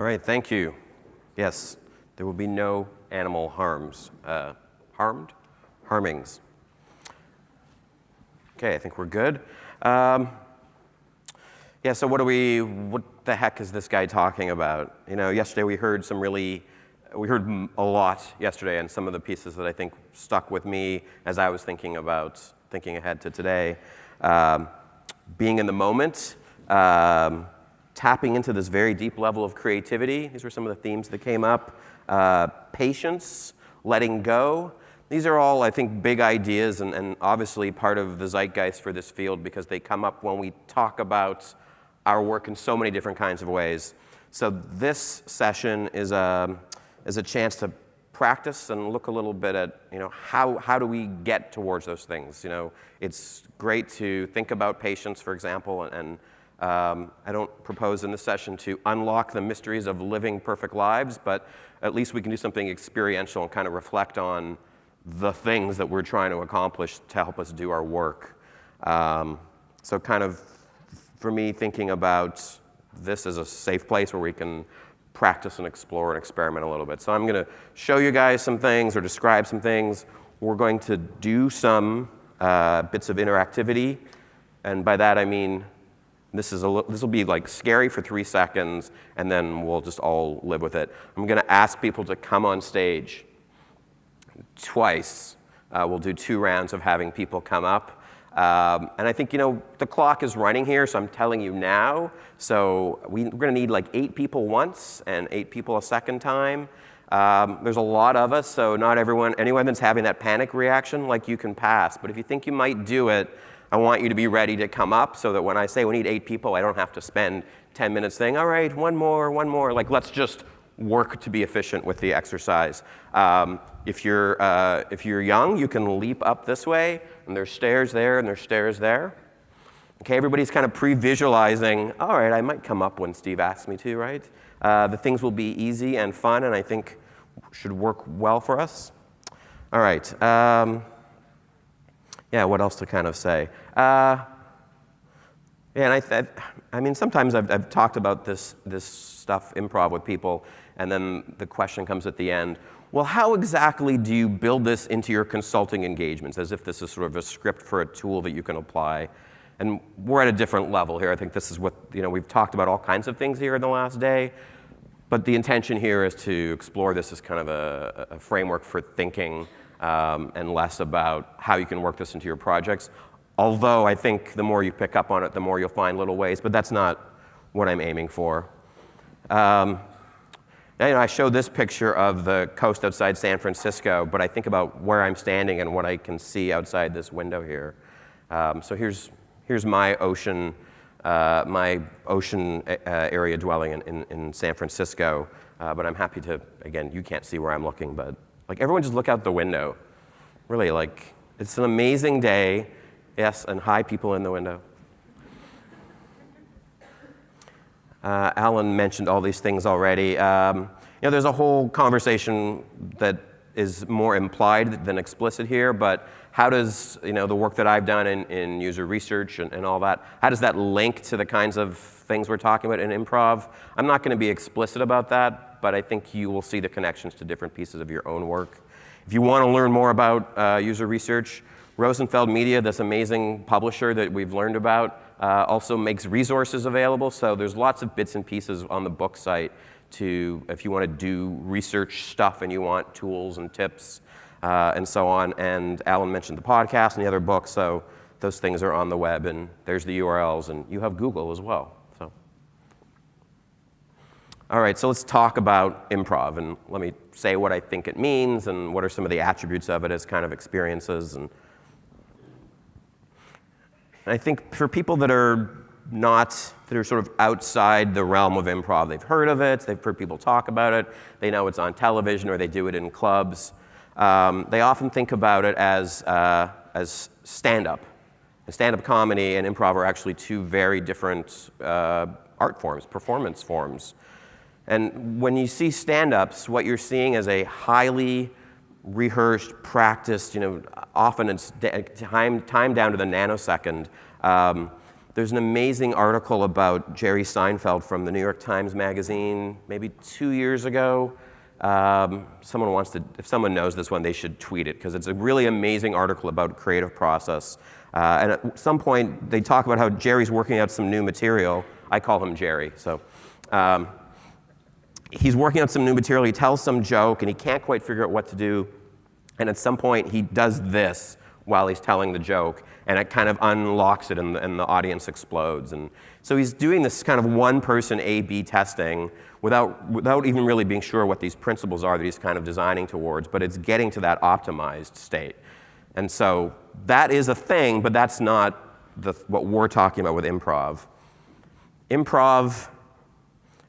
All right, thank you. Yes, there will be no animal harms. Harmings. Okay, I think we're good. Yeah, so what the heck is this guy talking about? You know, yesterday we heard a lot yesterday, and some of the pieces that I think stuck with me as I was thinking ahead to today. Being in the moment, tapping into this very deep level of creativity. These were some of the themes that came up. Patience, letting go. These are all, I think, big ideas and obviously part of the zeitgeist for this field because they come up when we talk about our work in so many different kinds of ways. So this session is a chance to practice and look a little bit at, how do we get towards those things? It's great to think about patience, for example, and I don't propose in this session to unlock the mysteries of living perfect lives, but at least we can do something experiential and kind of reflect on the things that we're trying to accomplish to help us do our work. So kind of, for me, thinking about this as a safe place where we can practice and explore and experiment a little bit. So I'm going to show you guys some things or describe some things. We're going to do some bits of interactivity, and by that I mean this will be like scary for 3 seconds, and then we'll just all live with it. I'm going to ask people to come on stage twice. We'll do 2 rounds of having people come up. And I think, the clock is running here, so I'm telling you now. So we're going to need like 8 people once and 8 people a second time. There's a lot of us, so not anyone that's having that panic reaction, like you can pass. But if you think you might do it, I want you to be ready to come up so that when I say we need 8 people, I don't have to spend 10 minutes saying, all right, one more. Like, let's just work to be efficient with the exercise. If you're young, you can leap up this way, and there's stairs there, and there's stairs there. Okay, everybody's kind of pre-visualizing, all right, I might come up when Steve asks me to, right? The things will be easy and fun, and I think should work well for us. All right. Yeah, what else to kind of say? Yeah, and I mean, sometimes I've talked about this stuff, improv, with people, and then the question comes at the end, well, how exactly do you build this into your consulting engagements, as if this is sort of a script for a tool that you can apply? And we're at a different level here. I think this is what, we've talked about all kinds of things here in the last day, but the intention here is to explore this as kind of a framework for thinking and less about how you can work this into your projects. Although I think the more you pick up on it, the more you'll find little ways, but that's not what I'm aiming for. I show this picture of the coast outside San Francisco, but I think about where I'm standing and what I can see outside this window here. So here's my ocean area dwelling in San Francisco, but I'm happy to, again, you can't see where I'm looking, but like everyone just look out the window. Really, like, it's an amazing day. Yes, and hi, people in the window. Alan mentioned all these things already. There's a whole conversation that is more implied than explicit here, but how does, the work that I've done in user research and all that, how does that link to the kinds of things we're talking about in improv? I'm not going to be explicit about that, but I think you will see the connections to different pieces of your own work. If you want to learn more about user research, Rosenfeld Media, this amazing publisher that we've learned about, also makes resources available. So there's lots of bits and pieces on the book site if you want to do research stuff and you want tools and tips and so on. And Alan mentioned the podcast and the other books, so those things are on the web, and there's the URLs, and you have Google as well. So, all right, so let's talk about improv, and let me say what I think it means and what are some of the attributes of it as kind of experiences. And I think for people that are sort of outside the realm of improv, they've heard of it, they've heard people talk about it, they know it's on television or they do it in clubs. They often think about it as stand-up. And stand-up comedy and improv are actually 2 very different art forms, performance forms. And when you see stand-ups, what you're seeing is a highly rehearsed, practiced, often it's time down to the nanosecond, There's an amazing article about Jerry Seinfeld from the New York Times Magazine, maybe 2 years ago. If someone knows this one, they should tweet it, because it's a really amazing article about creative process. And at some point, they talk about how Jerry's working out some new material. I call him Jerry. So he's working out some new material. He tells some joke, and he can't quite figure out what to do. And at some point, he does this while he's telling the joke, and it kind of unlocks it, and the audience explodes. And so he's doing this kind of one-person A/B testing without even really being sure what these principles are that he's kind of designing towards, but it's getting to that optimized state. And so that is a thing, but that's not what we're talking about with improv. Improv,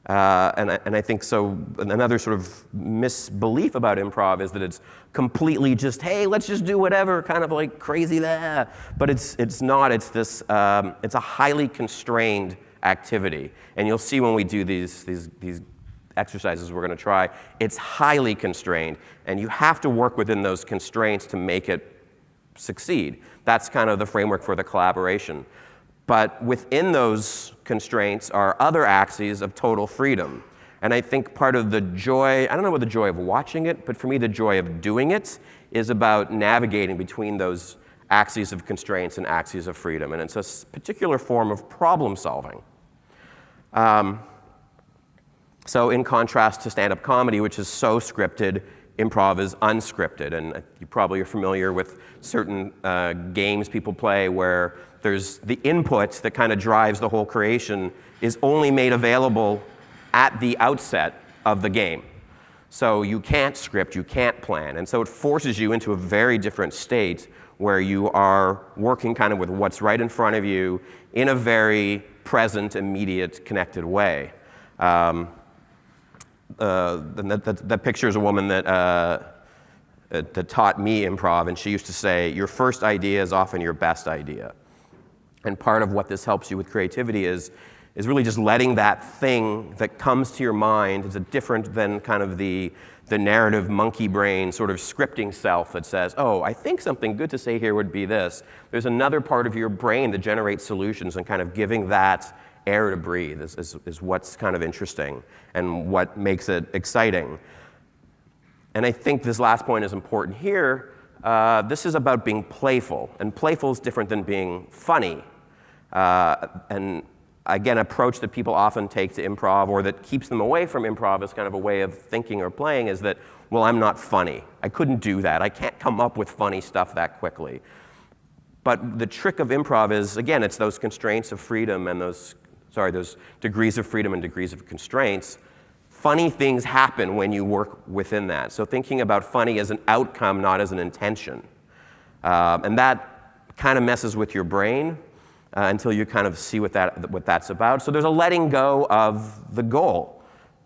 and I think so, another sort of misbelief about improv is that it's completely just, hey, let's just do whatever, kind of like crazy there. But it's not. It's this. It's a highly constrained activity, and you'll see when we do these exercises we're going to try. It's highly constrained, and you have to work within those constraints to make it succeed. That's kind of the framework for the collaboration. But within those constraints are other axes of total freedom. And I think part of the joy, I don't know about the joy of watching it, but for me the joy of doing it is about navigating between those axes of constraints and axes of freedom. And it's a particular form of problem solving. So in contrast to stand-up comedy, which is so scripted, improv is unscripted. And you probably are familiar with certain games people play where there's the input that kind of drives the whole creation is only made available at the outset of the game. So you can't script, you can't plan. And so it forces you into a very different state where you are working kind of with what's right in front of you in a very present, immediate, connected way. That picture is a woman that taught me improv, and she used to say, your first idea is often your best idea. And part of what this helps you with creativity is really just letting that thing that comes to your mind is different than kind of the narrative monkey brain sort of scripting self that says, oh, I think something good to say here would be this. There's another part of your brain that generates solutions, and kind of giving that air to breathe is what's kind of interesting and what makes it exciting. And I think this last point is important here. This is about being playful, and playful is different than being funny. And again, approach that people often take to improv, or that keeps them away from improv as kind of a way of thinking or playing, is that, well, I'm not funny. I couldn't do that. I can't come up with funny stuff that quickly. But the trick of improv is, again, it's those constraints of freedom and those degrees of freedom and degrees of constraints. Funny things happen when you work within that. So thinking about funny as an outcome, not as an intention. And that kind of messes with your brain until you kind of see what that's about. So there's a letting go of the goal.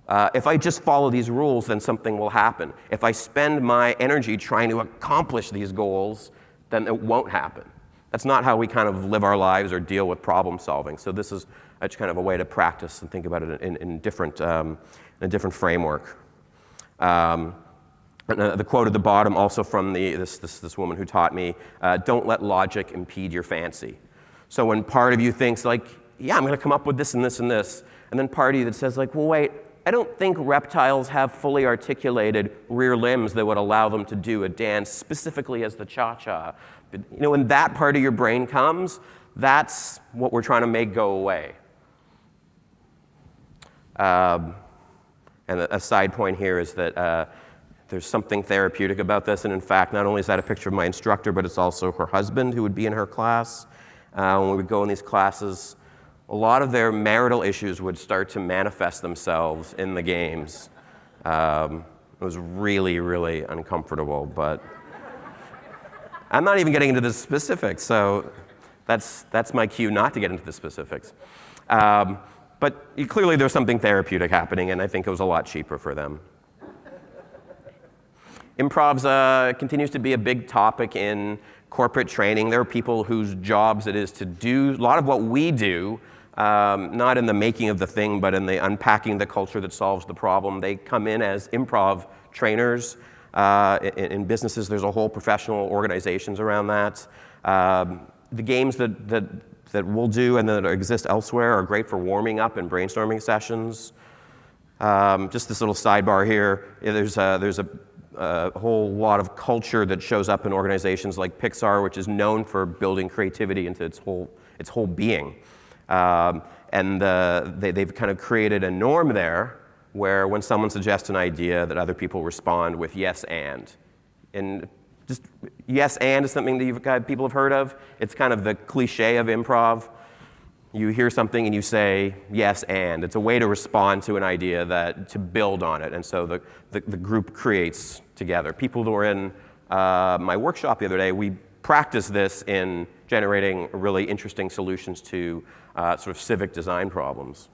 If I just follow these rules, then something will happen. If I spend my energy trying to accomplish these goals, then it won't happen. That's not how we kind of live our lives or deal with problem solving. So this is kind of a way to practice and think about it in a different framework. The quote at the bottom, also from this woman who taught me, don't let logic impede your fancy. So when part of you thinks like, yeah, I'm going to come up with this and this and this, and then part of you that says like, well, wait, I don't think reptiles have fully articulated rear limbs that would allow them to do a dance specifically as the cha-cha. But, when that part of your brain comes, that's what we're trying to make go away. And a side point here is that there's something therapeutic about this, and in fact, not only is that a picture of my instructor, but it's also her husband who would be in her class. When we would go in these classes, a lot of their marital issues would start to manifest themselves in the games. It was really, really uncomfortable, but I'm not even getting into the specifics, so that's my cue not to get into the specifics. But clearly there's something therapeutic happening, and I think it was a lot cheaper for them. Improv continues to be a big topic in corporate training. There are people whose jobs it is to do a lot of what we do, not in the making of the thing, but in the unpacking the culture that solves the problem. They come in as improv trainers. In businesses, there's a whole professional organizations around that. The games that we'll do and that exist elsewhere are great for warming up and brainstorming sessions. Just this little sidebar here, there's a whole lot of culture that shows up in organizations like Pixar, which is known for building creativity into its whole being. And they've kind of created a norm there where when someone suggests an idea that other people respond with yes and. And just yes and is something that people have heard of. It's kind of the cliche of improv. You hear something and you say yes and. It's a way to respond to an idea, to build on it. And so the group creates together. People that were in my workshop the other day, we practiced this in generating really interesting solutions to sort of civic design problems.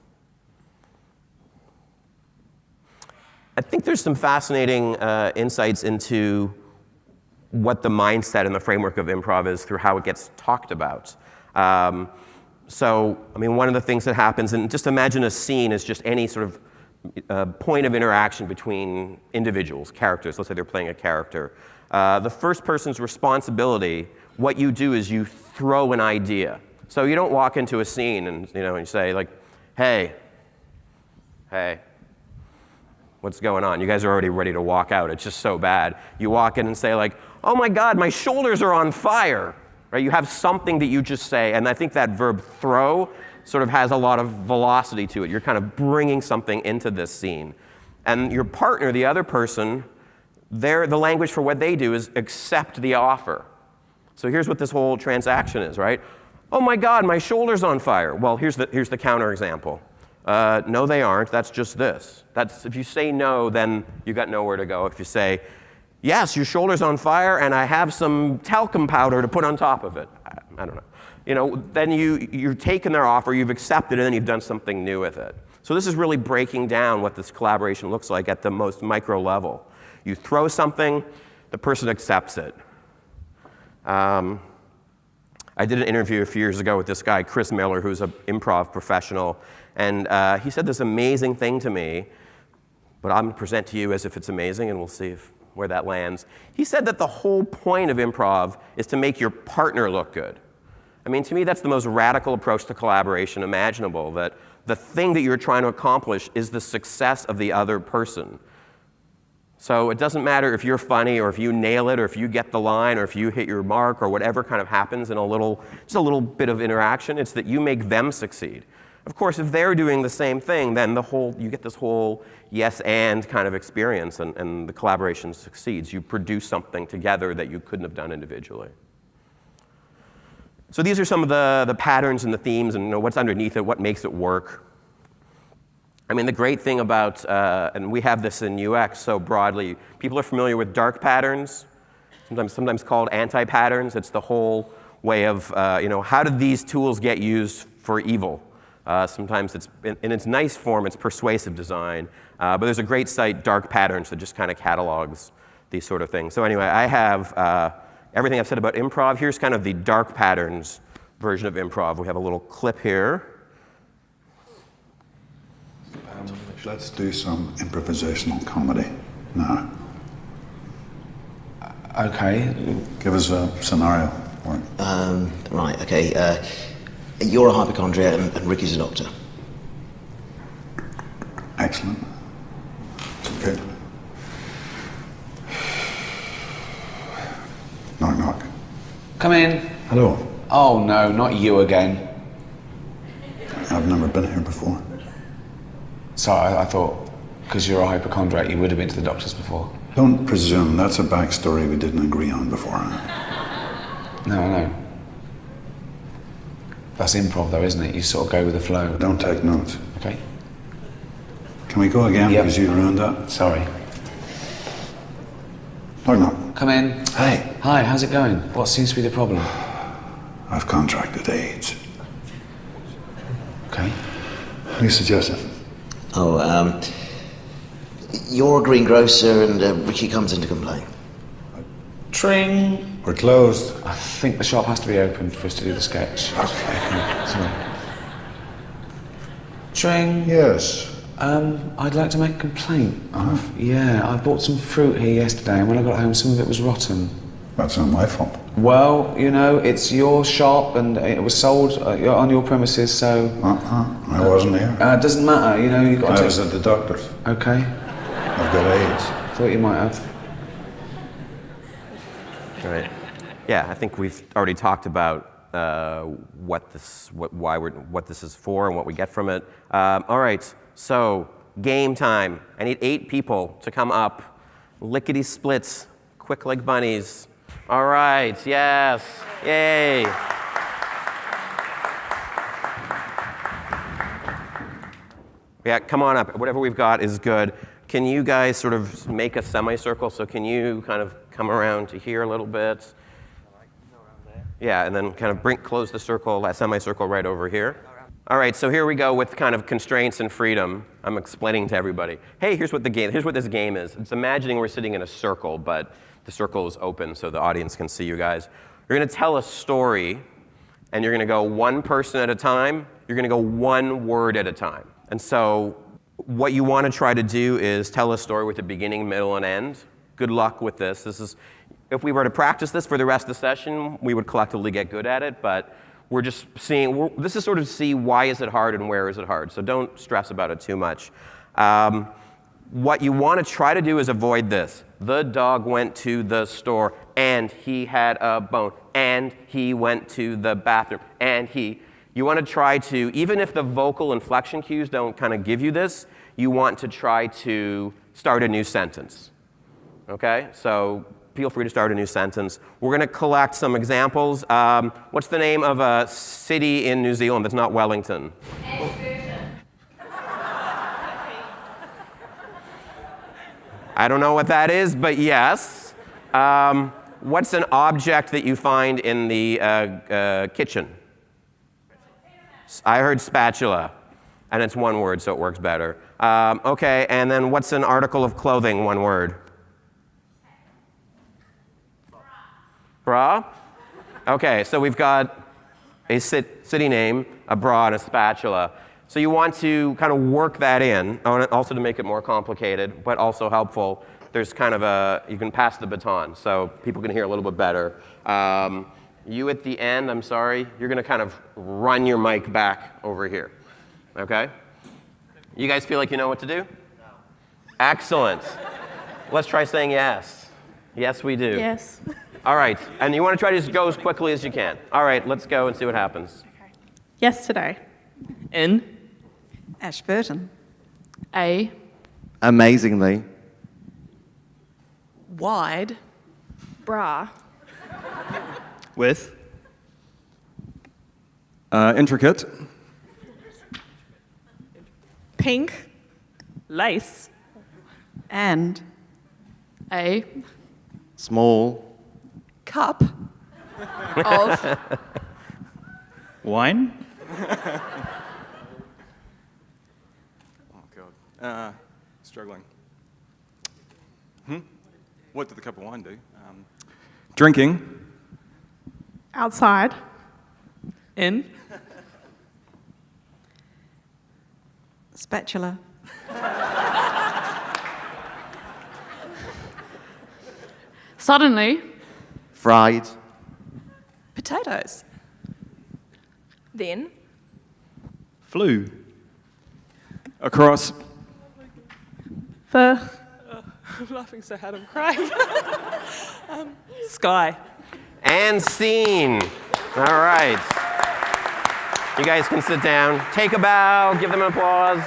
I think there's some fascinating insights into what the mindset and the framework of improv is through how it gets talked about. So, I mean, one of the things that happens, and just imagine a scene as just any sort of point of interaction between individuals, characters. Let's say they're playing a character. The first person's responsibility, what you do is you throw an idea. So you don't walk into a scene and you say like, hey, what's going on? You guys are already ready to walk out. It's just so bad. You walk in and say like, oh my God, my shoulders are on fire. Right? You have something that you just say, and I think that verb throw sort of has a lot of velocity to it. You're kind of bringing something into this scene. And your partner, the other person, the language for what they do is accept the offer. So here's what this whole transaction is, right? Oh my God, my shoulder's on fire. Well, here's the counterexample. No, they aren't. That's just this. If you say no, then you got nowhere to go. If you say, yes, your shoulder's on fire, and I have some talcum powder to put on top of it. I don't know. Then you're taken their offer, you've accepted it, and you've done something new with it. So this is really breaking down what this collaboration looks like at the most micro level. You throw something, the person accepts it. I did an interview a few years ago with this guy, Chris Miller, who's an improv professional, and he said this amazing thing to me, but I'm going to present to you as if it's amazing, and we'll see where that lands. He said that the whole point of improv is to make your partner look good. I mean, to me, that's the most radical approach to collaboration imaginable, that the thing that you're trying to accomplish is the success of the other person. So it doesn't matter if you're funny or if you nail it or if you get the line or if you hit your mark or whatever kind of happens in just a little bit of interaction. It's that you make them succeed. Of course, if they're doing the same thing, then you get this whole yes and kind of experience, and the collaboration succeeds. You produce something together that you couldn't have done individually. So these are some of the patterns and the themes and what's underneath it, what makes it work. I mean, the great thing about, and we have this in UX so broadly, people are familiar with dark patterns, sometimes called anti-patterns. It's the whole way of, how did these tools get used for evil? Sometimes it's, in its nice form, it's persuasive design. But there's a great site, Dark Patterns, that just kind of catalogs these sort of things. So anyway, I have everything I've said about improv. Here's kind of the Dark Patterns version of improv. We have a little clip here. Let's do some improvisational comedy now. Okay. Give us a scenario. Right, okay. You're a hypochondriac and Ricky's a doctor. Excellent. Okay. Knock, knock. Come in. Hello. Oh no, not you again. I've never been here before. Sorry, I thought because you're a hypochondriac you would have been to the doctors before. Don't presume. That's a backstory we didn't agree on before. No, I know. That's improv though, isn't it? You sort of go with the flow. Don't take notes. Okay. Can we go again? Yep. Because you ruined that? Sorry. Knock, knock. Come in. Hey. Hi, how's it going? What seems to be the problem? I've contracted AIDS. Okay. What are you suggesting? You're a greengrocer and Ricky comes in to complain. Tring. We're closed. I think the shop has to be open for us to do the sketch. Okay. Sorry. Tring. Yes. I'd like to make a complaint. Yeah, I bought some fruit here yesterday and when I got home some of it was rotten. That's not my fault. Well, you know, it's your shop and it was sold on your premises, so... I wasn't here. Doesn't matter, you know, you've got to... I was at the doctor's. Okay. I've got AIDS. Thought you might have. All right. Yeah, I think we've already talked about what this is for and what we get from it. All right, so game time. I need 8 people to come up. Lickety splits, quick like bunnies. All right, yes, yay. Yeah, come on up. Whatever we've got is good. Can you guys sort of make a semicircle? So can you kind of come around to here a little bit? Yeah, and then kind of close the circle, that semicircle right over here. All right, so here we go with kind of constraints and freedom. I'm explaining to everybody. Hey, here's what this game is. It's imagining we're sitting in a circle, but the circle is open so the audience can see you guys. You're going to tell a story, and you're going to go one person at a time. You're going to go one word at a time. And so what you want to try to do is tell a story with a beginning, middle, and end. Good luck with this. If we were to practice this for the rest of the session, we would collectively get good at it, but we're just seeing, this is sort of see why is it hard and where is it hard. So don't stress about it too much. What you want to try to do is avoid this. The dog went to the store, and he had a bone, and he went to the bathroom, and you want to try to, even if the vocal inflection cues don't kind of give you this, you want to try to start a new sentence. Okay? So feel free to start a new sentence. We're going to collect some examples. What's the name of a city in New Zealand that's not Wellington? I don't know what that is, but yes. What's an object that you find in the kitchen? I heard spatula, and it's one word, so it works better. Okay, and then what's an article of clothing, one word? Bra? Okay, so we've got a city name, a bra, and a spatula. So you want to kind of work that in, also to make it more complicated, but also helpful. There's kind of you can pass the baton, so people can hear a little bit better. You at the end, I'm sorry, you're going to kind of run your mic back over here, okay? You guys feel like you know what to do? No. Excellent. Let's try saying yes. Yes, we do. Yes. All right, and you want to try to just go as quickly as you can. All right, let's go and see what happens. Okay. Yesterday. In. Ashburton. A. Amazingly. Wide. Bra. With. Intricate. Pink. Lace. And. A. Small. Cup. Of. Wine. Oh, God. Struggling. What did the cup of wine do? Drinking. Outside. In. Spatula. Suddenly. Fried. Potatoes. Then. Flew. Across. The. I'm laughing so hard I'm crying. Sky. And scene. All right. You guys can sit down. Take a bow. Give them an applause.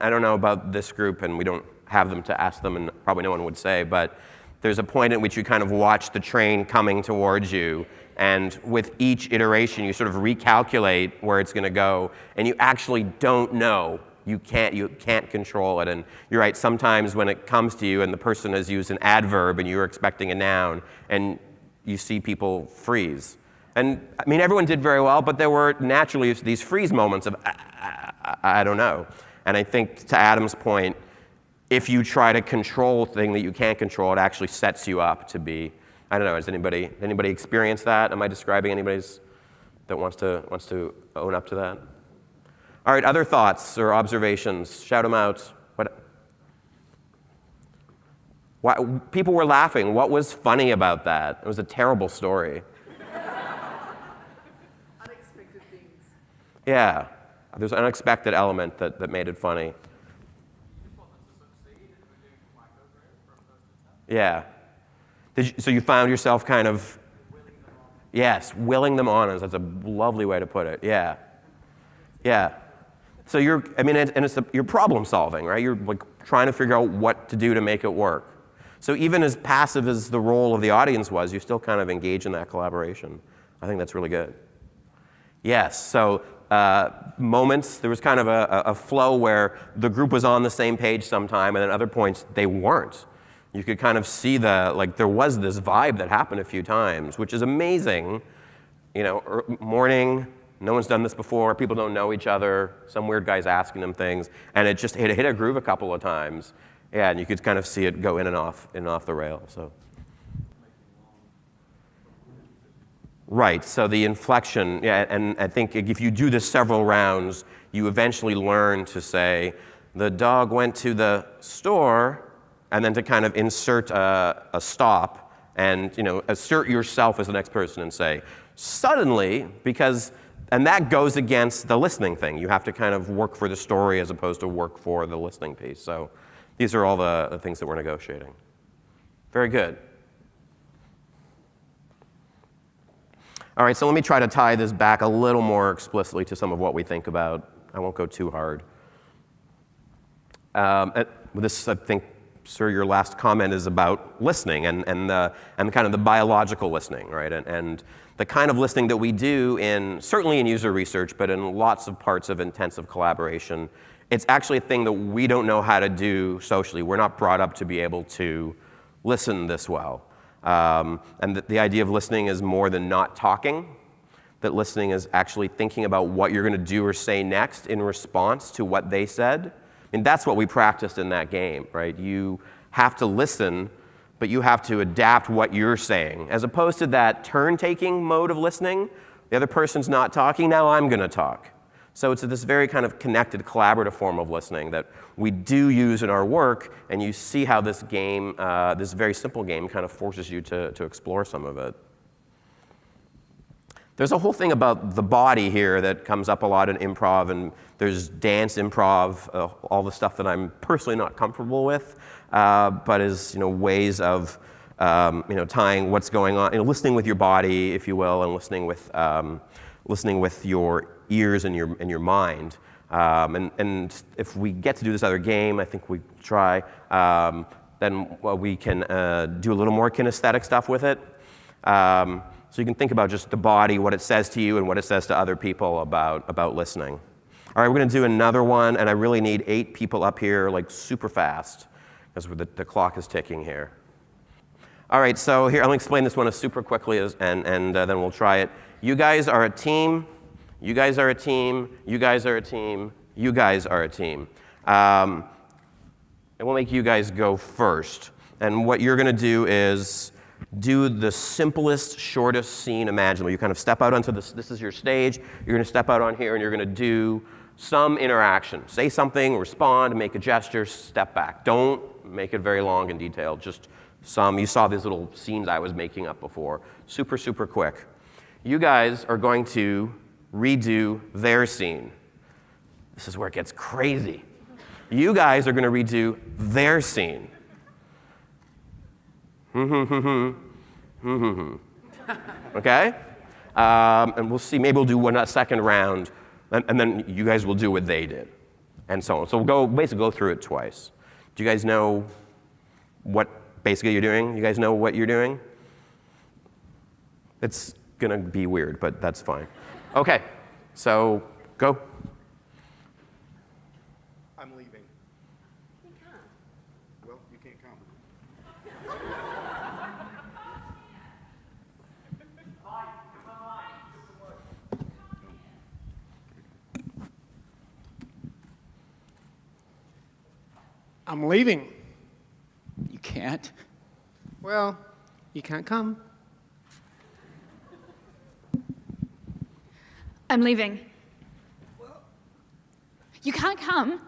I don't know about this group, and we don't have them to ask them, and probably no one would say, but there's a point at which you kind of watch the train coming towards you, and with each iteration, you sort of recalculate where it's going to go, and you actually don't know. You can't control it. And you're right, sometimes when it comes to you and the person has used an adverb and you're expecting a noun, and you see people freeze. And I mean, everyone did very well, but there were naturally these freeze moments of, I don't know. And I think to Adam's point, if you try to control a thing that you can't control, it actually sets you up to be, I don't know, has anybody experienced that? Am I describing anybody that wants to own up to that? All right, other thoughts or observations? Shout them out. Why, people were laughing. What was funny about that? It was a terrible story. Unexpected things. Yeah, there's an unexpected element that made it funny. Yeah. So you found yourself kind of, yes, willing them on. That's a lovely way to put it. Yeah. Yeah. So you're problem solving, right? You're like trying to figure out what to do to make it work. So even as passive as the role of the audience was, you still kind of engage in that collaboration. I think that's really good. Yes, so moments, there was kind of a flow where the group was on the same page sometime, and at other points they weren't. You could kind of see there was this vibe that happened a few times, which is amazing. You know, morning, no one's done this before, people don't know each other, some weird guy's asking them things, and it just hit a groove a couple of times. Yeah, and you could kind of see it go in and off the rail. So. Right, so the inflection, yeah, and I think if you do this several rounds, you eventually learn to say, the dog went to the store, and then to kind of insert a stop and, you know, assert yourself as the next person and say, suddenly, and that goes against the listening thing. You have to kind of work for the story as opposed to work for the listening piece. So these are all the things that we're negotiating. Very good. All right, so let me try to tie this back a little more explicitly to some of what we think about. I won't go too hard. This, I think, sir, your last comment is about listening and kind of the biological listening, right? And the kind of listening that we do certainly in user research, but in lots of parts of intensive collaboration, it's actually a thing that we don't know how to do socially. We're not brought up to be able to listen this well. And the idea of listening is more than not talking, that listening is actually thinking about what you're going to do or say next in response to what they said. I mean, that's what we practiced in that game, right? You have to listen, but you have to adapt what you're saying, as opposed to that turn-taking mode of listening. The other person's not talking, now I'm going to talk. So it's this very kind of connected, collaborative form of listening that we do use in our work, and you see how this game, this very simple game, kind of forces you to explore some of it. There's a whole thing about the body here that comes up a lot in improv, and there's dance improv, all the stuff that I'm personally not comfortable with, but is ways of tying what's going on, listening with your body, if you will, and listening with your ears and your mind. And if we get to do this other game, I think we try, then we can do a little more kinesthetic stuff with it. So you can think about just the body, what it says to you and what it says to other people about listening. All right, we're going to do another one, and I really need 8 people up here, like super fast, because the clock is ticking here. All right, so here, I'll explain this one super quickly, and then we'll try it. You guys are a team. You guys are a team. You guys are a team. You guys are a team. And we'll make you guys go first. And what you're going to do is do the simplest, shortest scene imaginable. You kind of step out onto this is your stage. You're going to step out on here, and you're going to do some interaction. Say something, respond, make a gesture, step back. Don't make it very long and detailed. Just some. You saw these little scenes I was making up before. Super, super quick. You guys are going to redo their scene. This is where it gets crazy. You guys are going to redo their scene. Okay? And we'll see. Maybe we'll do a second round, and then you guys will do what they did, and so on. So we'll basically go through it twice. Do you guys know what basically you're doing? You guys know what you're doing? It's going to be weird, but that's fine. Okay, so go. I'm leaving. You can't. Well, you can't come. I'm leaving. You can't. Well, you can't come. I'm leaving. You can't come.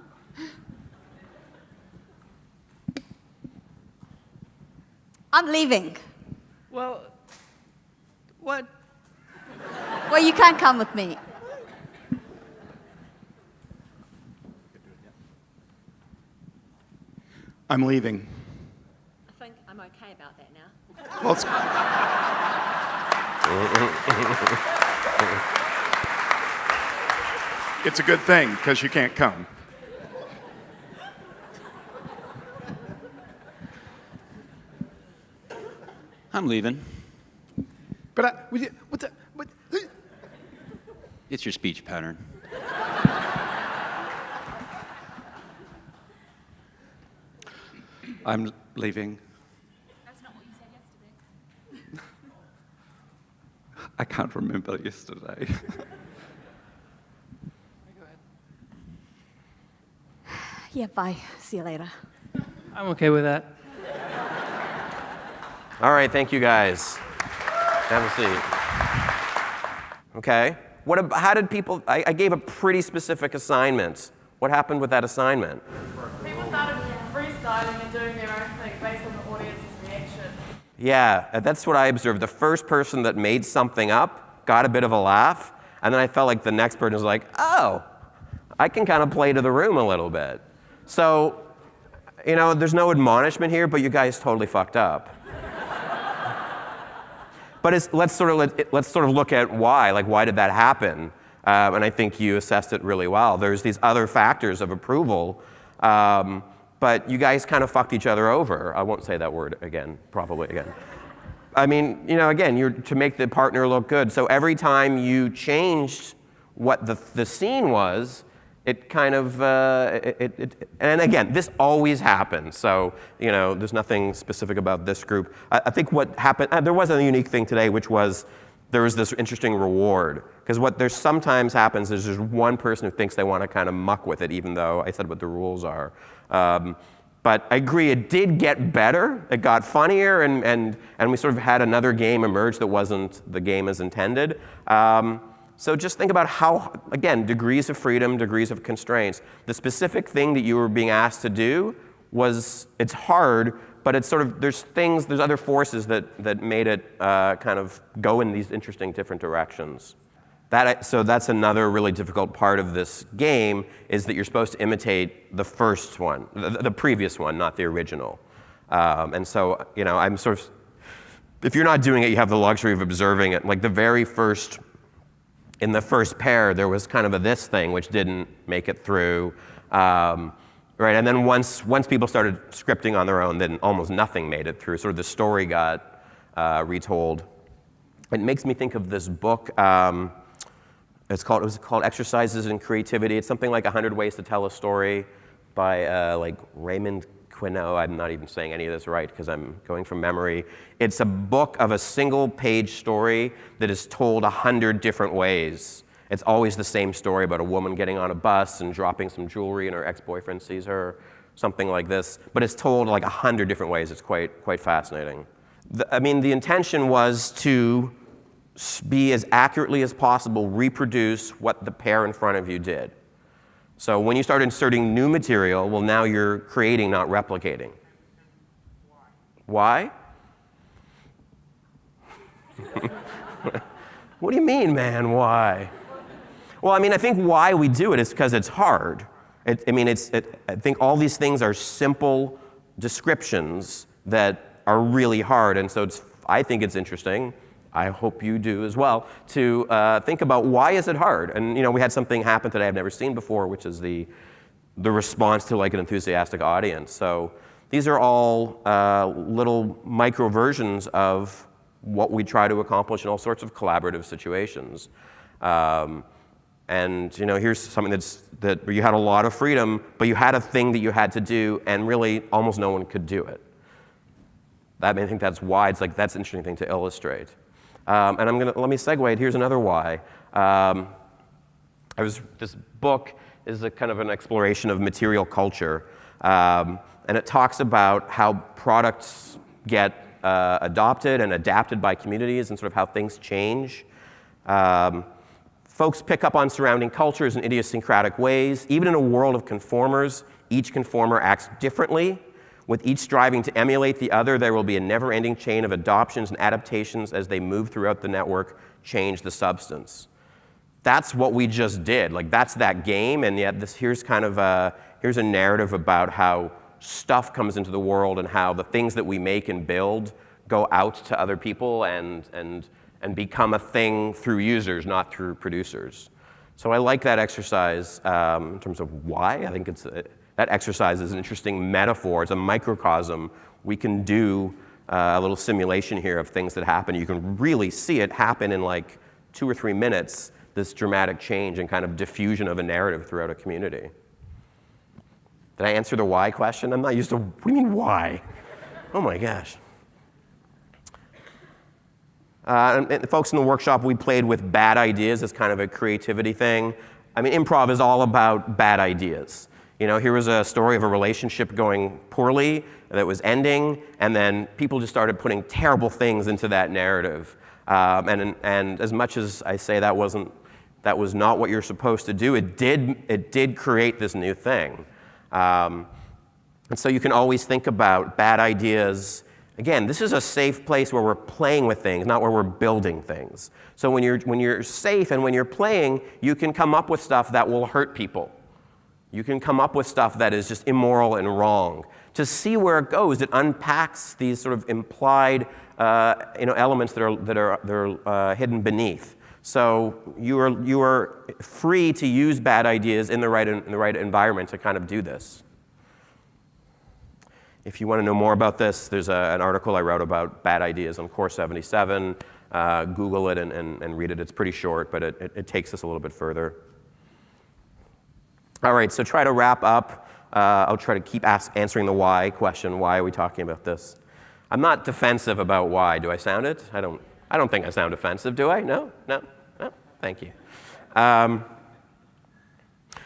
I'm leaving. Well, what? Well, you can't come with me. I'm leaving. I think I'm okay about that now. Well, it's... It's a good thing, because you can't come. I'm leaving. But what the... What? It's your speech pattern. I'm leaving. That's not what you said yesterday. I can't remember yesterday. Yeah, bye. See you later. I'm okay with that. All right, thank you guys. Have a seat. Okay. How did people, I gave a pretty specific assignment. What happened with that assignment? People started freestyling and doing their own thing based on the audience's reaction. Yeah, that's what I observed. The first person that made something up got a bit of a laugh, and then I felt like the next person was like, oh, I can kind of play to the room a little bit. So, you know, there's no admonishment here, but you guys totally fucked up. But let's sort of look at why. Like, why did that happen? And I think you assessed it really well. There's these other factors of approval, but you guys kind of fucked each other over. I won't say that word again, probably again. I mean, you know, again, you're to make the partner look good. So every time you changed what the scene was, it kind of, and again, this always happens. So, you know, there's nothing specific about this group. I think what happened, there was a unique thing today, which was there was this interesting reward. Because what there sometimes happens is there's one person who thinks they want to kind of muck with it, even though I said what the rules are. But I agree, it did get better. It got funnier, and we sort of had another game emerge that wasn't the game as intended. So just think about how, again, degrees of freedom, degrees of constraints. The specific thing that you were being asked to do it's hard, but it's sort of, there's other forces that made it kind of go in these interesting different directions. So that's another really difficult part of this game, is that you're supposed to imitate the first one, the previous one, not the original. And so, you know, I'm sort of, if you're not doing it, you have the luxury of observing it. Like in the first pair, there was kind of this thing which didn't make it through. Right, and then once people started scripting on their own, then almost nothing made it through. Sort of the story got retold. It makes me think of this book. It was called Exercises in Creativity. It's something like 100 Ways to Tell a Story by like Raymond Queneau. I'm not even saying any of this right because I'm going from memory. It's a book of a single page story that is told 100 different ways. It's always the same story about a woman getting on a bus and dropping some jewelry and her ex-boyfriend sees her, something like this. But it's told like 100 different ways. It's quite fascinating. I mean, the intention was to be as accurately as possible, reproduce what the pair in front of you did. So when you start inserting new material, well, now you're creating, not replicating. Why? What do you mean, man, why? Well, I mean, I think why we do it is because it's hard. I think all these things are simple descriptions that are really hard, and so I think it's interesting, I hope you do as well, to think about why is it hard? And you know, we had something happen today I've never seen before, which is the response to like an enthusiastic audience. So these are all little micro versions of what we try to accomplish in all sorts of collaborative situations. And you know, here's something that you had a lot of freedom, but you had a thing that you had to do, and really almost no one could do it. I think that's why it's like that's an interesting thing to illustrate. And let me segue. Here's another why. This book is a kind of an exploration of material culture, and it talks about how products get adopted and adapted by communities, and sort of how things change. Folks pick up on surrounding cultures in idiosyncratic ways. Even in a world of conformers, each conformer acts differently, With each striving to emulate the other, there will be a never-ending chain of adoptions and adaptations as they move throughout the network, change the substance. That's what we just did. Like, that's that game, and yet here's a narrative about how stuff comes into the world and how the things that we make and build go out to other people and become a thing through users, not through producers. So I like that exercise in terms of why. I think that exercise is an interesting metaphor. It's a microcosm. We can do a little simulation here of things that happen. You can really see it happen in like 2 or 3 minutes, this dramatic change and kind of diffusion of a narrative throughout a community. Did I answer the why question? I'm not used to, what do you mean why? Oh my gosh. And folks in the workshop, we played with bad ideas as kind of a creativity thing. I mean, improv is all about bad ideas. You know, here was a story of a relationship going poorly that was ending, and then people just started putting terrible things into that narrative. And as much as I say that was not what you're supposed to do, it did create this new thing. And so you can always think about bad ideas. Again, this is a safe place where we're playing with things, not where we're building things. So when you're safe and when you're playing, you can come up with stuff that will hurt people. You can come up with stuff that is just immoral and wrong. To see where it goes, it unpacks these sort of implied elements that are hidden beneath. So you are free to use bad ideas in the right environment to kind of do this. If you want to know more about this, there's an article I wrote about bad ideas on Core 77. Google it and read it. It's pretty short, but it takes us a little bit further. All right, so try to wrap up. I'll try to keep answering the why question. Why are we talking about this? I'm not defensive about why. Do I sound it? I don't think I sound offensive, do I? No? Thank you.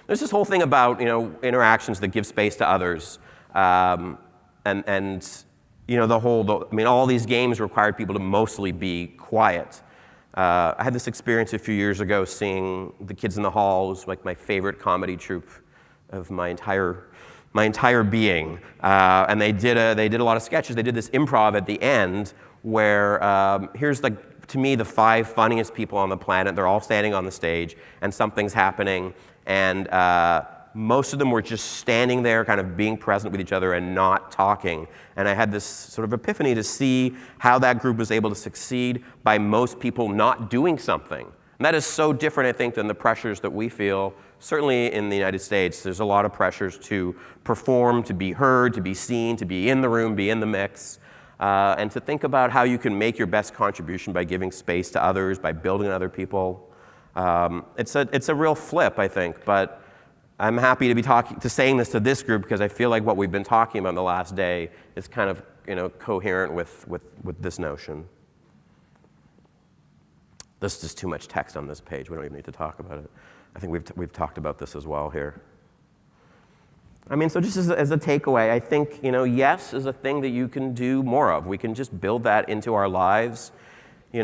There's this whole thing about interactions that give space to others. And all these games required people to mostly be quiet. I had this experience a few years ago seeing The Kids in the Hall. It was like my favorite comedy troupe of my entire being. And they did a lot of sketches. They did this improv at the end where here's to me the 5 funniest people on the planet. They're all standing on the stage and something's happening, and most of them were just standing there kind of being present with each other and not talking. And I had this sort of epiphany to see how that group was able to succeed by most people not doing something. And that is so different, I think, than the pressures that we feel. Certainly in the United States, there's a lot of pressures to perform, to be heard, to be seen, to be in the room, be in the mix, and to think about how you can make your best contribution by giving space to others, by building other people. It's a real flip, I think, but I'm happy to be saying this to this group because I feel like what we've been talking about in the last day is kind of coherent with this notion. This is just too much text on this page. We don't even need to talk about it. I think we've talked about this as well here. I mean, so just as a takeaway, I think yes is a thing that you can do more of. We can just build that into our lives. If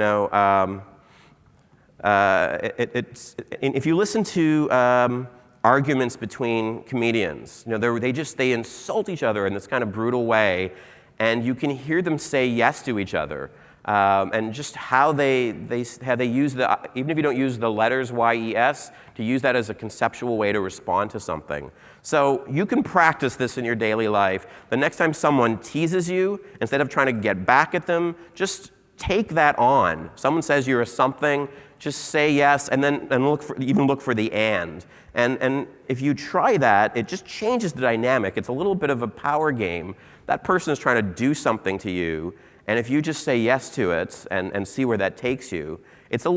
you listen to arguments between comedians, they insult each other in this kind of brutal way, and you can hear them say yes to each other. And just how they use even if you don't use the letters YES, to use that as a conceptual way to respond to something. So you can practice this in your daily life. The next time someone teases you, instead of trying to get back at them, just take that on. Someone says you're a something, just say yes, and then look for the and. And if you try that, it just changes the dynamic. It's a little bit of a power game. That person is trying to do something to you, and if you just say yes to it and see where that takes you, it's a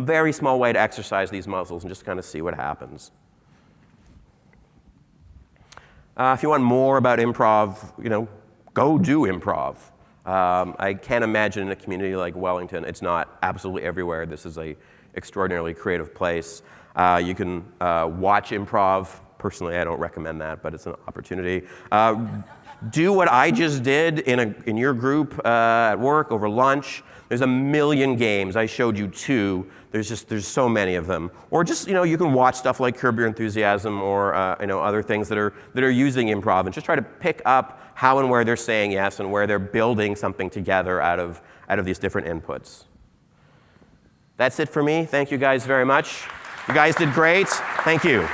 very small way to exercise these muscles and just kind of see what happens. If you want more about improv, go do improv. I can't imagine in a community like Wellington, it's not absolutely everywhere. This is an extraordinarily creative place. You can watch improv. Personally, I don't recommend that, but it's an opportunity. Do what I just did in your group at work over lunch. There's a million games. I showed you 2. There's so many of them. Or just, you can watch stuff like Curb Your Enthusiasm or other things that are using improv, and just try to pick up how and where they're saying yes and where they're building something together out of these different inputs. That's it for me. Thank you guys very much. You guys did great. Thank you.